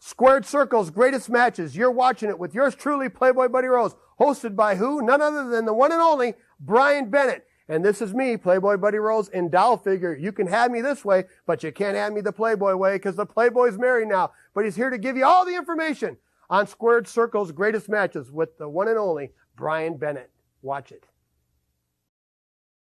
Squared Circle's greatest matches. You're watching it with yours truly, Playboy Buddy Rose, hosted by who? None other than the one and only Bryan Bennett. And this is me, Playboy Buddy Rose, in doll figure. You can have me this way, but you can't have me the Playboy way because the Playboy's married now. But he's here to give you all the information on Squared Circle's greatest matches with the one and only Bryan Bennett. Watch it.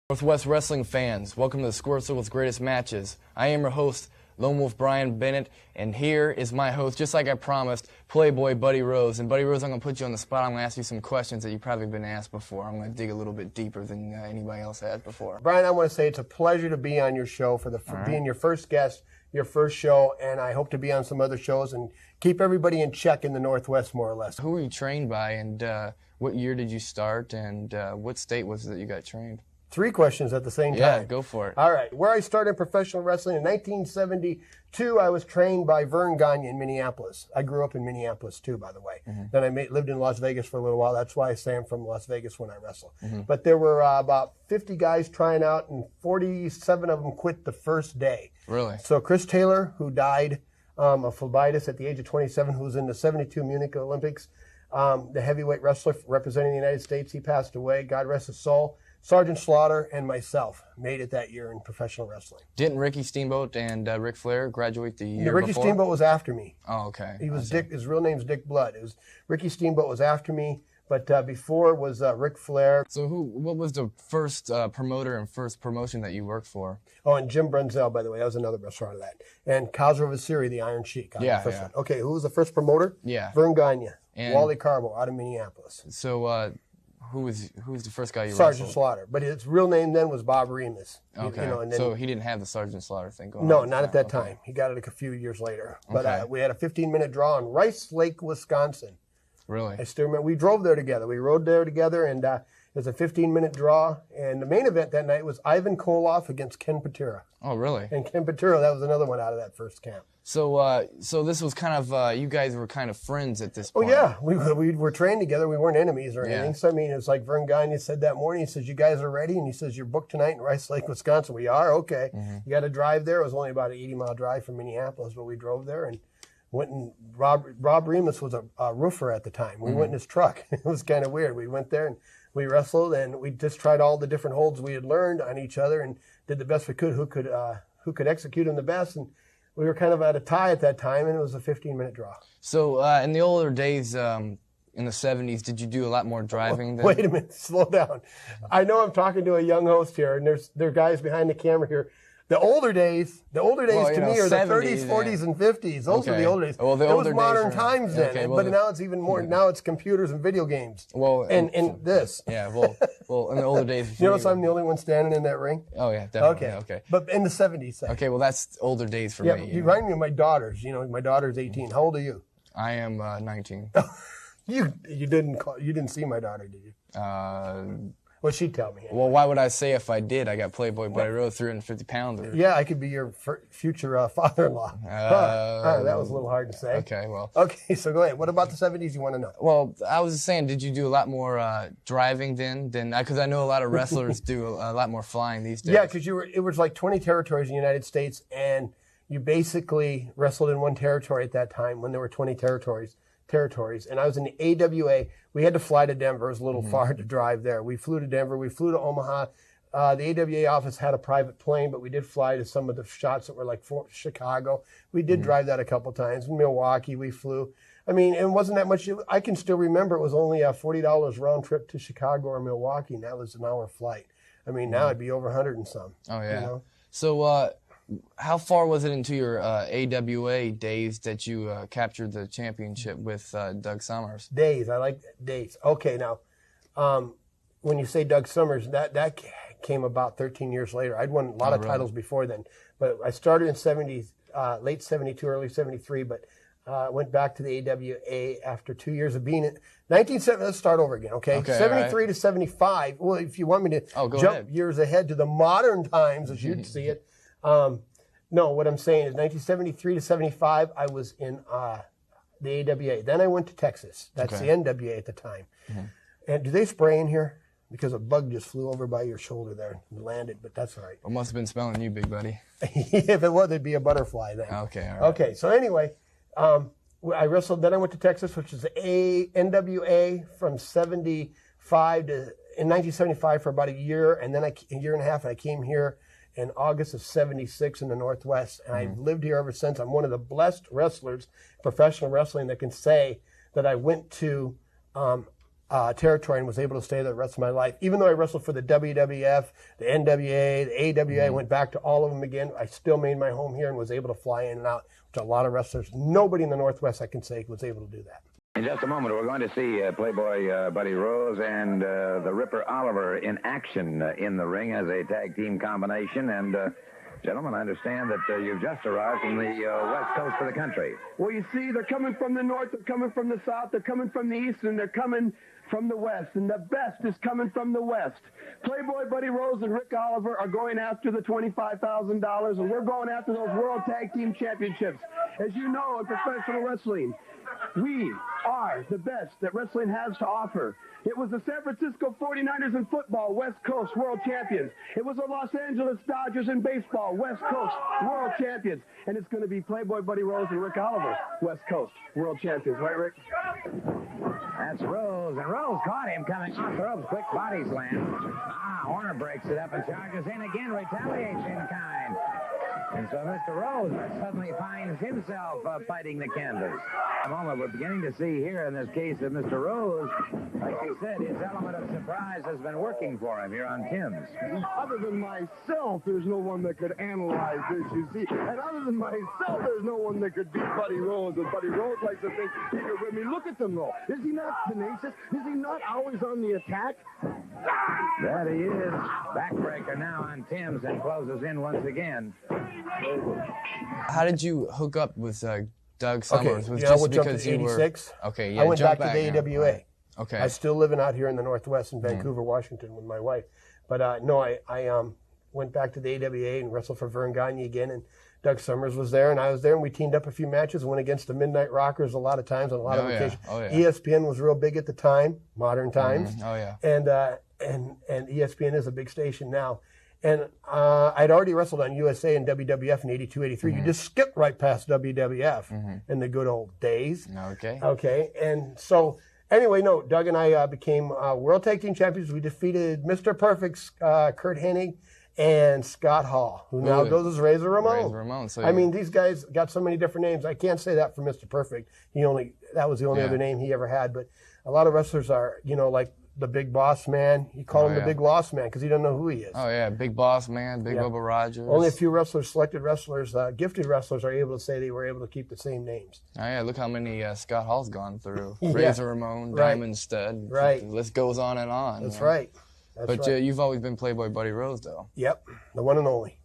Northwest Wrestling fans, welcome to the Squared Circle's greatest matches. I am your host, Lone Wolf Bryan Bennett, and here is my host, just like I promised, Playboy Buddy Rose. And Buddy Rose, I'm going to put you on the spot. I'm going to ask you some questions that you've probably been asked before. I'm going to dig a little bit deeper than anybody else has before. Bryan, I want to say it's a pleasure to be on your show, for being your first guest, your first show, and I hope to be on some other shows and keep everybody in check in the Northwest, more or less. Who were you trained by, and what year did you start, and what state was it that you got trained? 3 questions at the same time. Yeah, go for it. All right. Where I started professional wrestling in 1972, I was trained by Vern Gagne in Minneapolis. I grew up in Minneapolis, too, by the way. Then I lived in Las Vegas for a little while. That's why I say I'm from Las Vegas when I wrestle. But there were about 50 guys trying out, and 47 of them quit the first day. Really? So Chris Taylor, who died of phlebitis at the age of 27, who was in the 72 Munich Olympics, the heavyweight wrestler representing the United States, he passed away. God rest his soul. Sergeant Slaughter and myself made it that year in professional wrestling. Didn't Ricky Steamboat and Ric Flair graduate the year Ricky before? Steamboat was after me. Oh, okay. He was Dick. His real name's Dick Blood. It was Ricky Steamboat was after me, but before was Ric Flair. So what was the first promoter and first promotion that you worked for? Oh, and Jim Brunzell, by the way, that was another wrestler out of that. And Khosrow Vasiri, the Iron Sheik. Yeah. Okay, who was the first promoter? Yeah. Vern Gagne. And Wally Carbo out of Minneapolis. So who was the first guy you Sergeant wrestled? Slaughter, but his real name then was Bob Remus. Okay, and then, so he didn't have the Sergeant Slaughter thing going on? No, not at that time. He got it a few years later. But we had a 15-minute draw in Rice Lake, Wisconsin. Really? I still remember. We drove there together. We rode there together, and it was a 15-minute draw. And the main event that night was Ivan Koloff against Ken Patera. Oh, really? And Ken Patera, that was another one out of that first camp. So so this was kind of, you guys were kind of friends at this point. Oh, yeah. We were trained together. We weren't enemies or anything. So, I mean, it's like Vern Gagne said that morning. He says, you guys are ready? And he says, you're booked tonight in Rice Lake, Wisconsin. We are? Okay. You got to drive there. It was only about an 80-mile drive from Minneapolis, but we drove there and went and Rob Remus was a roofer at the time. We went in his truck. It was kind of weird. We went there and we wrestled, and we just tried all the different holds we had learned on each other and did the best we could, who could execute them the best. And we were kind of at a tie at that time, and it was a 15-minute draw. So in the older days, in the 70s, did you do a lot more driving? Wait a minute, slow down. I know I'm talking to a young host here, and there are guys behind the camera here. The older days to me are 70s, the 30s, 40s, and 50s. Those are the older days. Well, it was modern times then, but now it's even more. Now it's computers and video games. Well, and this. Yeah, well, in the older days. You notice I'm the only one standing in that ring? Oh, yeah, definitely. Okay. But in the 70s. Okay, well, that's older days for me. You remind me of my daughters. You know, my daughter's 18. How old are you? I am 19. You didn't see my daughter, did you? What'd she tell me? Well, why would I say if I did? I got Playboy Buddy Rose, 350 pounds. Yeah, I could be your future father-in-law. That was a little hard to say. Okay, well. Okay, so go ahead. What about the 70s you want to know? Well, I was just saying, did you do a lot more driving then? Because I know a lot of wrestlers do a lot more flying these days. Yeah, because it was like 20 territories in the United States, and you basically wrestled in one territory at that time when there were 20 territories. And I was in the AWA. We had to fly to Denver. It was a little far to drive there. We flew to Denver. We flew to Omaha. The AWA office had a private plane, but we did fly to some of the shots that were like Chicago. We did drive that a couple times. In Milwaukee, we flew. I mean, it wasn't that much. I can still remember it was only a $40 round trip to Chicago or Milwaukee, and that was an hour flight. I mean, now it'd be over 100 and some. Oh, yeah. You know? So, how far was it into your AWA days that you captured the championship with Doug Summers? Days. I like days. Okay, now, when you say Doug Summers, that came about 13 years later. I'd won a lot of titles before then, but I started in late 72, early 73, but went back to the AWA after 2 years of being in 1970. Let's start over again, okay? 73 to 75. Well, if you want me to jump years ahead to the modern times as you'd see it. No, what I'm saying is 1973 to 75, I was in the AWA. Then I went to Texas. That's the NWA at the time. And do they spray in here? Because a bug just flew over by your shoulder there and landed, but that's all right. It must have been smelling you, big buddy. If it was, it'd be a butterfly then. Okay, all right. Okay, so anyway, I wrestled. Then I went to Texas, which is NWA from 75 to in 1975 for about a year, and then a year and a half. And I came here in August of 76 in the Northwest, and I've lived here ever since. I'm one of the blessed wrestlers, professional wrestling, that can say that I went to territory and was able to stay there the rest of my life. Even though I wrestled for the WWF, the NWA, the AWA, I went back to all of them again. I still made my home here and was able to fly in and out, which a lot of wrestlers, nobody in the Northwest I can say was able to do that. In just a moment, we're going to see Playboy Buddy Rose and the Ripper Oliver in action in the ring as a tag team combination. And, gentlemen, I understand that you've just arrived from the west coast of the country. Well, you see, they're coming from the north, they're coming from the south, they're coming from the east, and they're coming from the west, and the best is coming from the west. Playboy Buddy Rose and Rick Oliver are going after the $25,000, and we're going after those World Tag Team Championships. As you know, in professional wrestling, we are the best that wrestling has to offer. It was the San Francisco 49ers in football, West Coast World Champions. It was the Los Angeles Dodgers in baseball, West Coast World Champions. And it's going to be Playboy Buddy Rose and Rick Oliver, West Coast World Champions. Right, Rick? That's Rose, and Rose caught him coming off the ropes. Quick body slam. Horner breaks it up and charges in again, retaliates in kind. And so Mr. Rose suddenly finds himself fighting the canvas. A moment we're beginning to see here in this case of Mr. Rose, like you said, his element of surprise has been working for him here on Tim's. Other than myself, there's no one that could analyze this, you see. And other than myself, there's no one that could beat Buddy Rose. And Buddy Rose likes to think he could win me. Look at them, though. Is he not tenacious? Is he not always on the attack? That he is. Backbreaker now on Tim's and closes in once again. How did you hook up with Doug Summers? Okay, Was just just because you were 86. Okay, yeah. I went jump back to the AWA. Right. Okay. I still living out here in the Northwest in Vancouver, Washington, with my wife. But no, I went back to the AWA and wrestled for Vern Gagne again, and Doug Summers was there, and I was there, and we teamed up a few matches, went against the Midnight Rockers a lot of times on a lot of occasions. Oh, yeah. ESPN was real big at the time, modern times. Oh, yeah. And ESPN is a big station now. And I'd already wrestled on USA and WWF in 82, 83. You just skipped right past WWF in the good old days. Okay. Okay. And so, anyway, no, Doug and I became World Tag Team Champions. We defeated Mr. Perfect's Kurt Hennig and Scott Hall, who now goes as Razor Ramon. Razor Ramon. So I mean, these guys got so many different names. I can't say that for Mr. Perfect. That was the only other name he ever had. But a lot of wrestlers are, like the Big Boss Man. You call him the Big Lost Man because you don't know who he is. Oh, yeah, Big Boss Man, Big Bubba Rogers. Only a few wrestlers, selected wrestlers, gifted wrestlers are able to say they were able to keep the same names. Oh, yeah, look how many Scott Hall's gone through. Razor Ramon, Diamond Stud. Right. The list goes on and on. That's right. But you've always been Playboy Buddy Rose, though. Yep, the one and only.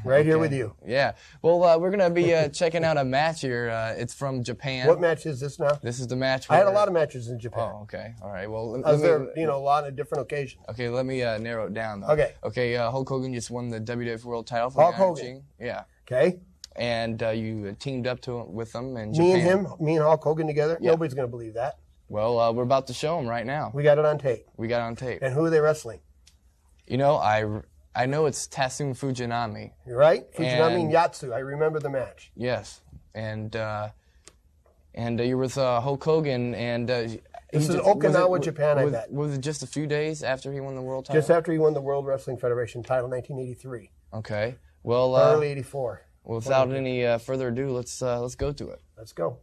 Right here with you. Yeah. Well, we're going to be checking out a match here. It's from Japan. What match is this now? This is the match. I had a lot of matches in Japan. Oh, okay. All right. Well, a lot of different occasions. Okay, let me narrow it down, though. Okay. Okay, Hulk Hogan just won the WWF World title for Hulk Hogan. Yeah. Okay. And you teamed up with him in Japan. Me and Hulk Hogan together? Yeah. Nobody's going to believe that. Well, we're about to show him right now. We got it on tape. And who are they wrestling? I know it's Tatsumi Fujinami. You're right? Fujinami and Yatsu. I remember the match. Yes. And you were with Hulk Hogan, and this is Okinawa, Japan, I bet. Was it just a few days after he won the world title? Just after he won the World Wrestling Federation title in 1983. Okay. Well, early 84. Well, without any further ado, let's go to it. Let's go.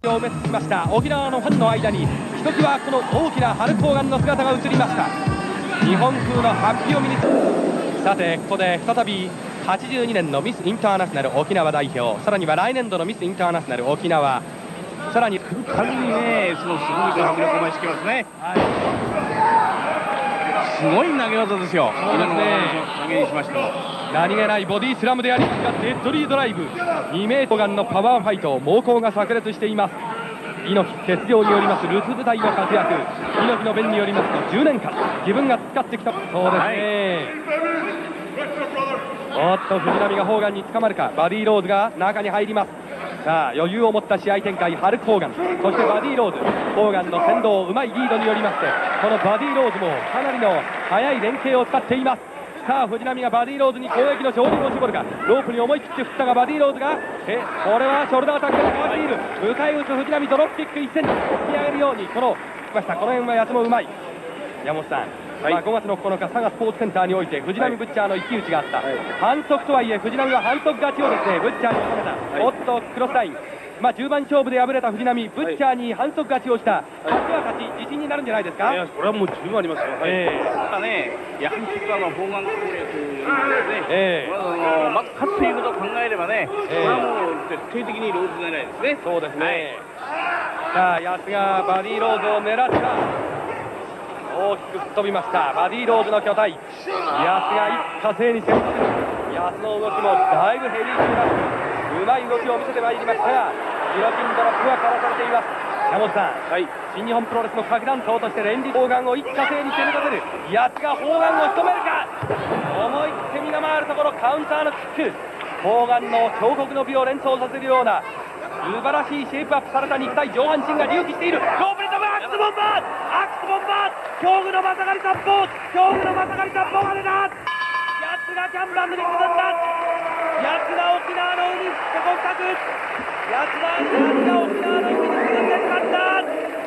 を埋め尽くしました沖縄のファンの間にひときわこの大きなハルク・ホーガンの姿が映りました日本風のハッピーを身にさてここで再び82年のミスインターナショナル沖縄代表さらには来年度のミスインターナショナル沖縄さらに来るたびにねそのすごい迫力を増してきますね、すごい投げ技ですよ今の投げにしましても何気ないボディスラムでありますがデッドリードライブ2メートルガンのパワーファイト猛攻が炸裂しています猪木鉄道によりますルーツ部隊の活躍猪木の弁によりますと10年間自分が使ってきたそうですね、おっと藤波がホーガンに捕まるかバディローズが中に入りますさあ余裕を持った試合展開ハルク・ホーガンそしてバディローズホーガンの先導うまいリードによりましてこのバディローズもかなりの速い連携を使っていますささあ藤波がバディローズに攻撃の照準を絞るか。ロープに思い切って振ったがバディローズがこれはショルダーアタックが変わっている。迎え撃つ藤波、ドロップキック1センチ突き上げるようにこの辺はやつもうまい。山本さん、5月の9日佐賀スポーツセンターにおいて藤波ブッチャーの一騎打ちがあった、反則とはいえ藤波は反則勝ちをですねブッチャーに収めた。おっとクロスライン、10番勝負で敗れた藤波、ブッチャーに反則勝ちをした。勝ちは勝ち、自信になるんじゃないですか。これはもう十分ありますよ。ただね、やはりちょっと砲丸攻略ですね、勝つということを考えればね、これはもう徹底的にローズ狙いですね。そうですね、さあ、ヤスがバディローズを狙った。大きく吹っ飛びました。バディローズの巨体、ヤスが一過性に攻め立てる。ヤスの動きもだいぶヘビー級だ。うまい動きを見せてまいりましたが、ギロチンドロップはかわされています。山本さん、新日本プロレスの核弾頭として連日砲丸を一過性に攻め立てる。ヤスが砲丸を仕留めるか。思い切って身が回るところ、カウンターのキック、砲丸の彫刻の美を連想させるような素晴らしいシェイプアップされた肉体、上半身が隆起している。ロープに飛ぶアクスボンバー、アクスボンバー、恐怖のまさがり殺法、恐怖のまさがり殺法が出た。ヤツがキャンバスに沈んだ。ヤツが沖縄の海に深く、ヤツが沖縄の海に沈んでしまった。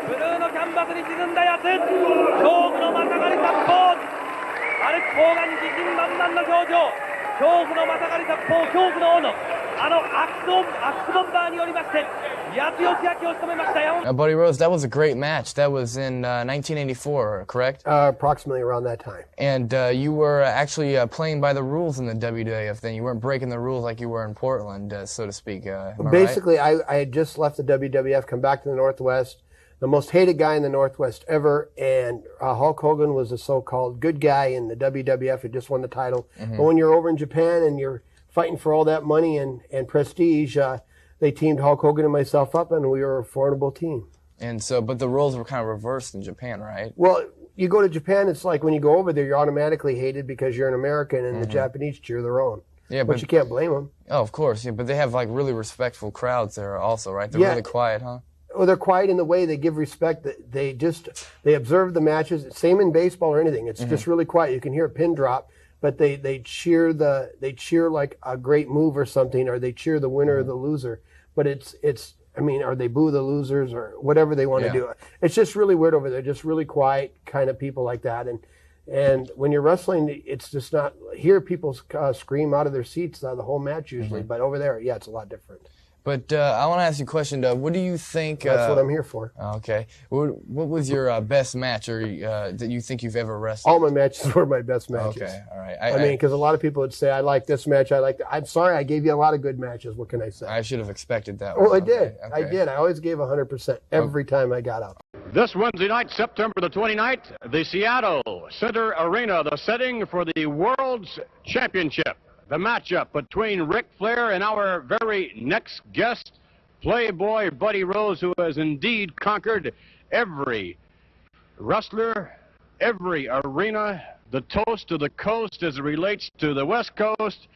ブルーのキャンバスに沈んだヤツ、恐怖のまさがり殺法、歩く方がに自信満々の表情、恐怖のまさがり殺法、恐怖の王のアクスボンバーによりまして、Buddy Rose, that was a great match. That was in 1984, correct? Approximately around that time. And you were actually playing by the rules in the WWF then. You weren't breaking the rules like you were in Portland, so to speak. Basically, right? I had just left the WWF, come back to the Northwest, the most hated guy in the Northwest ever, and Hulk Hogan was a so-called good guy in the WWF who just won the title. Mm-hmm. But when you're over in Japan and you're fighting for all that money and prestige, they teamed Hulk Hogan and myself up, and we were a formidable team. And so, but the roles were kind of reversed in Japan, right? Well, you go to Japan, it's like when you go over there, you're automatically hated because you're an American, and the Japanese cheer their own. Yeah, but you can't blame them. Oh, of course, yeah, but they have like really respectful crowds there also, right? They're really quiet, huh? Well, they're quiet in the way they give respect. They observe the matches. Same in baseball or anything. It's just really quiet. You can hear a pin drop. But they cheer like a great move or something, or they cheer the winner or the loser. But or they boo the losers or whatever they want to do. It's just really weird over there. Just really quiet kind of people like that. And when you're wrestling, it's just not. Here people scream out of their seats the whole match usually. But over there, it's a lot different. But I want to ask you a question, what do you think... That's what I'm here for. Okay. What was your best match or that you think you've ever wrestled? All my matches were my best matches. Okay, all right. I mean, because a lot of people would say, I like this match, I'm sorry, I gave you a lot of good matches. What can I say? I should have expected that. Well, I did. Okay. I did. I always gave 100% every time I got up. This Wednesday night, September the 29th, the Seattle Center Arena, the setting for the World's Championship. The matchup between Ric Flair and our very next guest, Playboy Buddy Rose, who has indeed conquered every wrestler, every arena, the toast to the coast as it relates to the West Coast,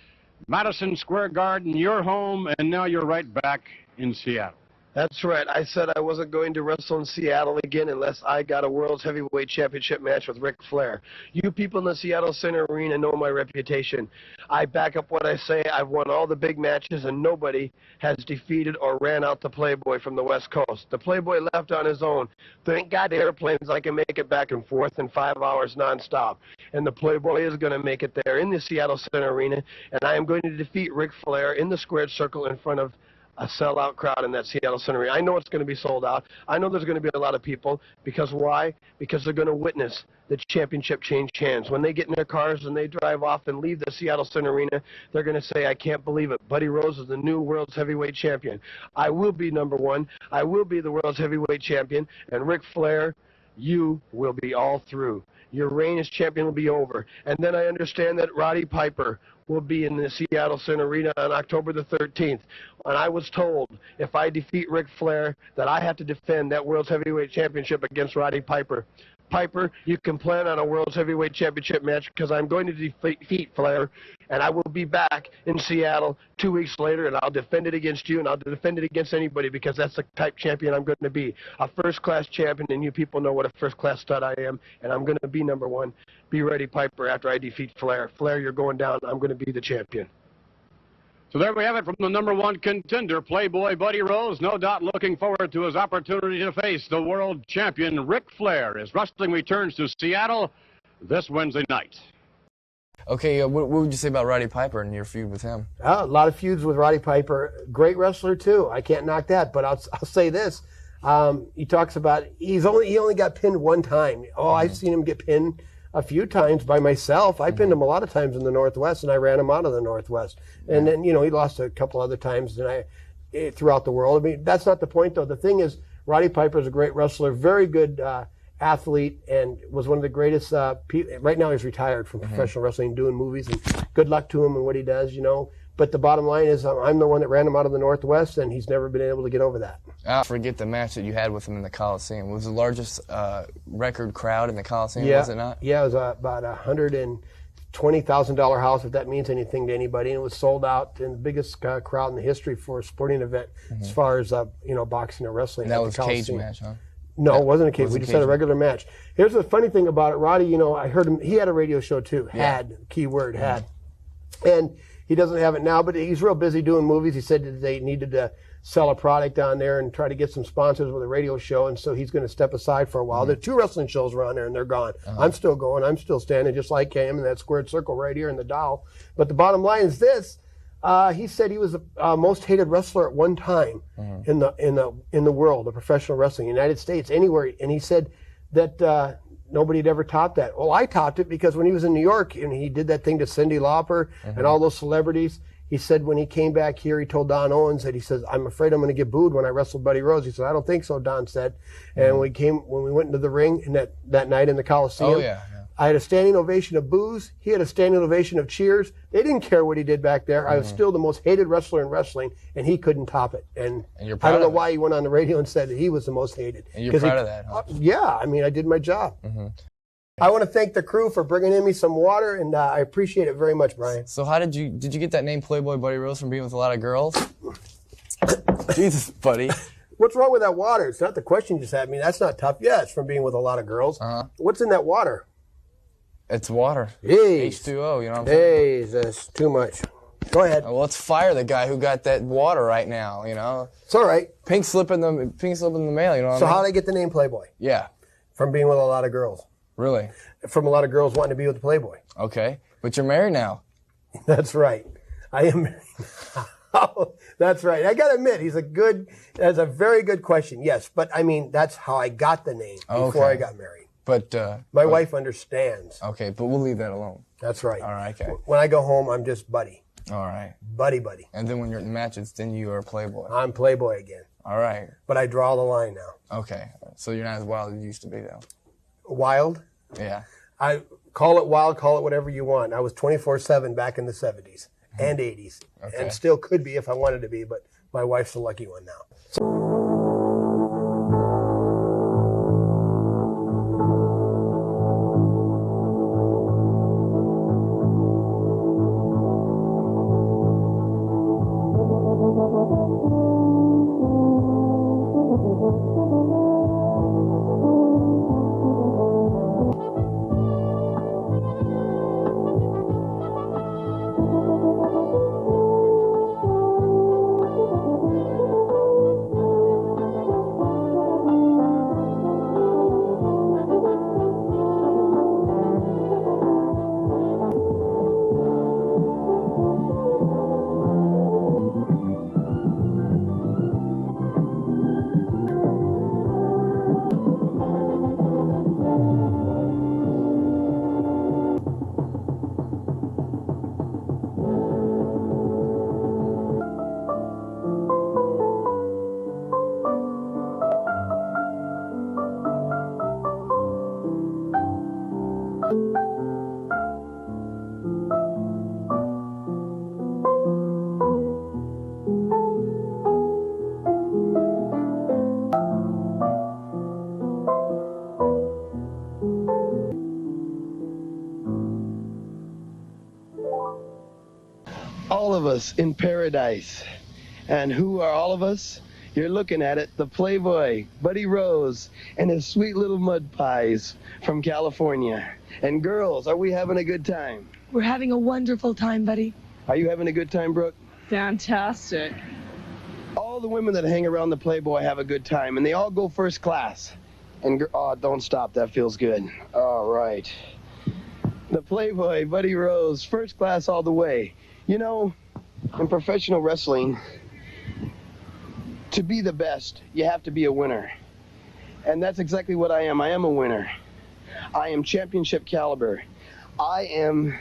Madison Square Garden, your home, and now you're right back in Seattle. That's right. I said I wasn't going to wrestle in Seattle again unless I got a World's Heavyweight Championship match with Ric Flair. You people in the Seattle Center Arena know my reputation. I back up what I say. I've won all the big matches, and nobody has defeated or ran out the Playboy from the West Coast. The Playboy left on his own. Thank God airplanes, I can make it back and forth in 5 hours nonstop. And the Playboy is going to make it there in the Seattle Center Arena, and I am going to defeat Ric Flair in the squared circle in front of a sellout crowd in that Seattle Center Arena. I know it's going to be sold out. I know there's going to be a lot of people. Because why? Because they're going to witness the championship change hands. When they get in their cars and they drive off and leave the Seattle Center Arena, they're going to say, I can't believe it. Buddy Rose is the new World's Heavyweight Champion. I will be number one. I will be the World's Heavyweight Champion. And Ric Flair, you will be all through. Your reign as champion will be over. And then I understand that Roddy Piper will be in the Seattle Center Arena on October the 13th. And I was told if I defeat Ric Flair that I have to defend that World's Heavyweight Championship against Roddy Piper. Piper, you can plan on a World's Heavyweight Championship match because I'm going to defeat Flair, and I will be back in Seattle 2 weeks later, and I'll defend it against you, and I'll defend it against anybody because that's the type champion I'm going to be. A first-class champion, and you people know what a first-class stud I am, and I'm going to be number one. Be ready, Piper, after I defeat Flair. Flair, you're going down. I'm going to be the champion. So there we have it from the #1 contender, Playboy Buddy Rose. No doubt looking forward to his opportunity to face the world champion, Ric Flair, as wrestling returns to Seattle this Wednesday night. Okay, what would you say about Roddy Piper and your feud with him? A lot of feuds with Roddy Piper. Great wrestler, too. I can't knock that, but I'll say this. He talks about he only got pinned one time. Oh, I've seen him get pinned a few times by myself. I pinned him a lot of times in the Northwest, and I ran him out of the Northwest. And then, he lost a couple other times throughout the world. I mean, that's not the point, though. The thing is, Roddy Piper is a great wrestler, very good athlete, and was one of the greatest. Right now, he's retired from professional wrestling, doing movies, and good luck to him and what he does, But the bottom line is I'm the one that ran him out of the Northwest, and he's never been able to get over that. I forget the match that you had with him in the Coliseum. It was the largest record crowd in the Coliseum, was it not? Yeah, it was about $120,000 house, if that means anything to anybody. And it was sold out, and the biggest crowd in the history for a sporting event as far as boxing or wrestling. And that was a cage match, huh? No, it wasn't a cage. We just had a regular match. Here's the funny thing about it. Roddy, I heard him. He had a radio show, too. Had, keyword, had. And he doesn't have it now, but he's real busy doing movies. He said that they needed to sell a product down there and try to get some sponsors with a radio show, and so he's going to step aside for a while. There are 2 wrestling shows around there, and they're gone. I'm still going. I'm still standing just like him in that squared circle right here in the Dow. But the bottom line is this. He said he was the most hated wrestler at one time in the world of professional wrestling, United States, anywhere. And he said that nobody had ever topped that. Well, I topped it because when he was in New York and he did that thing to Cyndi Lauper and all those celebrities, he said when he came back here, he told Don Owens that he says, I'm afraid I'm going to get booed when I wrestled Buddy Rose. He said, I don't think so, Don said. And when we went into the ring and that night in the Coliseum, I had a standing ovation of boos. He had a standing ovation of cheers. They didn't care what he did back there. I was still the most hated wrestler in wrestling, and he couldn't top it. And you're proud I don't know why he went on the radio and said that he was the most hated. And you're proud of that, huh? Yeah, I mean, I did my job. I want to thank the crew for bringing in me some water, and I appreciate it very much, Brian. So how did you get that name Playboy Buddy Rose from being with a lot of girls? Jesus, buddy. What's wrong with that water? It's not the question you just had me. That's not tough. Yeah, it's from being with a lot of girls. What's in that water? It's water. Jeez. H2O, you know what I'm saying? Jesus, too much. Go ahead. Well, let's fire the guy who got that water right now, It's all right. Pink slip in the mail, you know what I mean? So how did I get the name Playboy? Yeah. From being with a lot of girls. Really? From a lot of girls wanting to be with Playboy. Okay. But you're married now. That's right. I am married. Oh, that's right. I got to admit, that's a very good question. Yes. But I mean, that's how I got the name before I got married. But my wife understands. Okay, but we'll leave that alone. That's right. All right, okay. When I go home, I'm just Buddy. All right. Buddy. And then when you're in matches, then you are Playboy. I'm Playboy again. All right. But I draw the line now. Okay. So you're not as wild as you used to be, though. Wild? Yeah. I call it wild, call it whatever you want. I was 24/7 back in the 70s and 80s. Okay. And still could be if I wanted to be, but my wife's the lucky one now. us in paradise. And who are all of us? You're looking at it, the Playboy, Buddy Rose, and his sweet little mud pies from California. And girls, are we having a good time? We're having a wonderful time, buddy. Are you having a good time, Brooke? Fantastic. All the women that hang around the Playboy have a good time, and they all go first class. And oh, don't stop, that feels good. All right. The Playboy, Buddy Rose, first class all the way. You know, in professional wrestling, to be the best, you have to be a winner. And that's exactly what I am. I am a winner. I am championship caliber. I am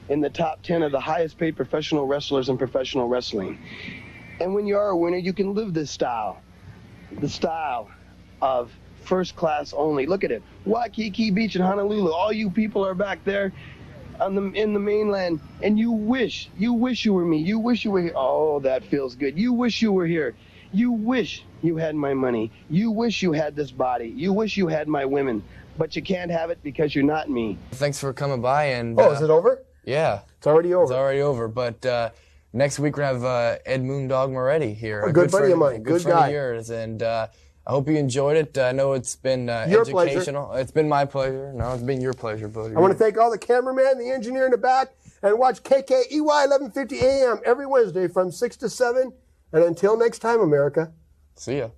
in the top 10 of the highest paid professional wrestlers in professional wrestling. And when you are a winner, you can live this style. The style of first class only. Look at it. Waikiki Beach in Honolulu. All you people are back there in the mainland, and you wish you were me. You wish you were here. Oh, that feels good. You wish you were here. You wish you had my money. You wish you had this body. You wish you had my women. But you can't have it because you're not me. Thanks for coming by. And is it over? Yeah. It's already over. It's already over. But next week we're going to have Ed Moondog Moretti here. A good buddy of mine. Good friend of yours. And I hope you enjoyed it. I know it's been educational. Pleasure. It's been my pleasure. No, it's been your pleasure, buddy. I want to thank all the cameraman, the engineer in the back, and watch KKEY 1150 AM every Wednesday from 6 to 7. And until next time, America. See ya.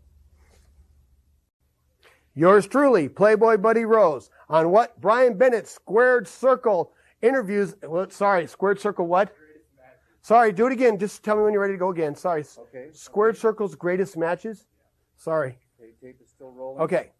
Yours truly, Playboy Buddy Rose, on what? Bryan Bennett Squared Circle interviews. Squared Circle what? Sorry, do it again. Just tell me when you're ready to go again. Sorry. Okay. Squared Circle's greatest matches? Sorry. Okay, tape is still rolling. Okay.